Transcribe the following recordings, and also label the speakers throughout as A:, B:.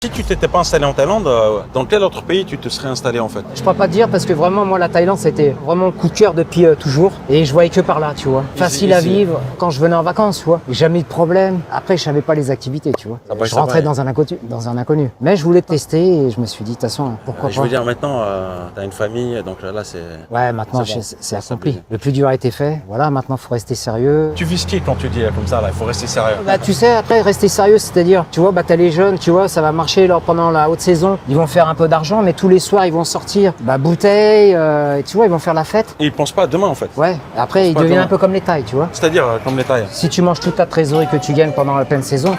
A: Si tu t'étais pas installé en Thaïlande, dans quel autre pays tu te serais installé en fait?
B: Je pourrais pas te dire parce que vraiment, moi, la Thaïlande, c'était vraiment coup de cœur depuis toujours. Et je voyais que par là, tu vois. Facile à vivre quand je venais en vacances, tu vois. Jamais de problème. Après, je savais pas les activités, tu vois. Je rentrais dans un inconnu. Mais je voulais tester et je me suis dit, de toute façon, pourquoi pas.
A: Je veux dire, maintenant, tu as une famille, donc là, c'est...
B: Ouais, maintenant, c'est accompli. Le plus dur a été fait. Voilà, maintenant, faut rester sérieux.
A: Tu vises qui quand tu dis comme ça, là, il faut rester sérieux?
B: Bah, tu sais, après, rester sérieux, c'est-à-dire, tu vois, bah, t'as les jeunes, tu vois, ça va marcher pendant la haute saison. Ils vont faire un peu d'argent, mais tous les soirs, ils vont sortir, bah, bouteilles, tu vois, ils vont faire la fête.
A: Et ils pensent pas à demain, en fait.
B: Ouais, après, ils deviennent un peu comme les Thaïs, tu vois.
A: C'est-à-dire, comme les Thaïs.
B: Si tu manges toute ta trésorerie que tu gagnes pendant la pleine saison,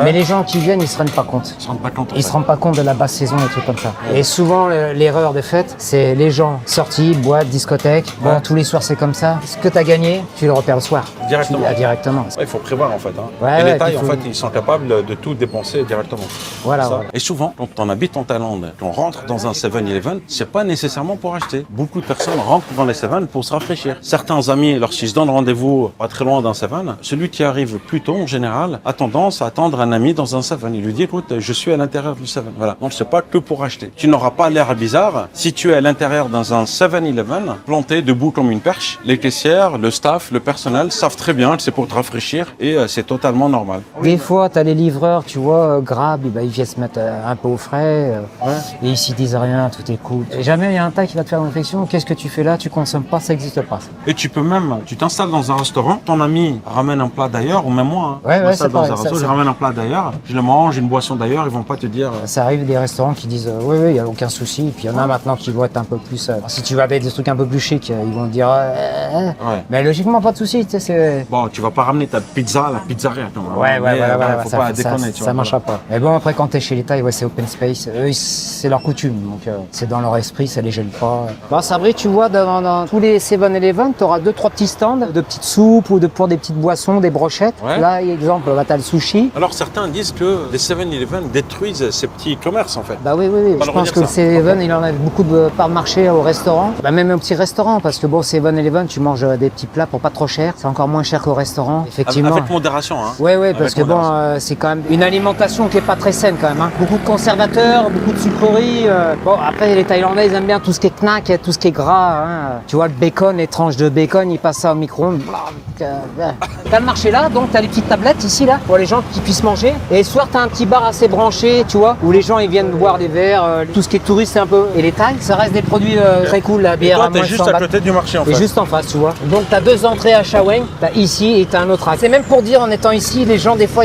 B: mais les gens qui viennent, ils se rendent pas compte.
A: Ils se rendent pas compte.
B: Ils se rendent pas compte de la basse saison et trucs comme ça. Et souvent, l'erreur de fait, c'est les gens sortis, boîte, discothèque. Bon, tous les soirs, c'est comme ça. Ce que tu as gagné, tu le repères le soir. Directement.
A: Il faut prévoir, en fait. Hein.
B: Ouais,
A: et les Thaïs, en fait, ils sont capables de tout dépenser directement.
B: Voilà.
A: Et souvent, quand on habite en Thaïlande, qu'on rentre dans un 7-Eleven, c'est pas nécessairement pour acheter. Beaucoup de personnes rentrent dans les 7 pour se rafraîchir. Certains amis, lorsqu'ils se donnent rendez-vous pas très loin d'un 7, celui qui arrive plus tôt, en général, a tendance à attendre un ami dans un 7. Il lui dit, écoute, je suis à l'intérieur du 7. Voilà. Donc, c'est pas que pour acheter. Tu n'auras pas l'air bizarre si tu es à l'intérieur dans un 7-Eleven, planté debout comme une perche. Les caissières, le staff, le personnel savent très bien que c'est pour te rafraîchir et c'est totalement normal.
B: Des fois, tu as les livreurs, tu vois, Grab, ils viennent se mettre un peu au frais. Et ils s'y disent rien, tout est cool. Et jamais il y a un Thaï qui va te faire une réflexion. Qu'est-ce que tu fais là? Tu consommes pas, ça n'existe pas.
A: Et tu peux même, tu t'installes dans un restaurant, ton ami ramène un plat d'ailleurs, ou même moi,
B: je m'installe
A: dans un restaurant, je ramène un plat d'ailleurs, je le mange, une boisson d'ailleurs, ils vont pas te dire...
B: Ça arrive des restaurants qui disent oui, il n'y a aucun souci. Et puis il y en a maintenant qui vont être un peu plus... si tu vas avec des trucs un peu plus chics, ils vont te dire mais logiquement, pas de souci. Tu sais,
A: bon, tu vas pas ramener ta pizza à la pizzeria.
B: Voilà,
A: faut pas déconner.
B: Ça marchera pas. Mais bon, après, quand t'es chez les Thaïs, c'est open space. Eux, c'est leur coutume. Donc, c'est dans leur esprit, ça les gêne pas. Bon, Sabri, tu vois, dans tous les 7-Eleven, tu auras 2-3 petits stands de petites soupes ou pour des petites boissons, des brochettes. Là, exemple, t'as le sushi.
A: Alors, certains disent que les 7-Eleven détruisent ces petits commerces, en fait.
B: Bah oui. Je pense que le 7-Eleven, il en a beaucoup de parts de marché au restaurant. Bah, même au petit restaurant, parce que bon, 7-Eleven, tu manges des petits plats pour pas trop cher. C'est encore moins cher qu'au restaurant, effectivement.
A: Avec modération, hein.
B: Ouais, parce que bon, c'est quand même une alimentation qui est pas très saine quand même. Hein. Beaucoup de conservateurs, beaucoup de sucreries. Bon, après, les Thaïlandais, ils aiment bien tout ce qui est knack, tout ce qui est gras. Hein. Tu vois, le bacon, les tranches de bacon, ils passent ça au micro-ondes. T'as le marché là, donc t'as les petites tablettes ici, là, pour les gens qui puissent manger. Et le soir, t'as un petit bar assez branché, tu vois, où les gens, ils viennent boire des verres. Tout ce qui est touriste, c'est un peu... Et les Thaïs, ça reste des produits très cool, la bière à moins de 100
A: juste à côté du marché, en fait.
B: Et juste en face, tu vois. Donc, t'as 2 entrées à Chaweng, t'as ici et t'as un autre axe. C'est même pour dire, en étant ici, les gens, des fois,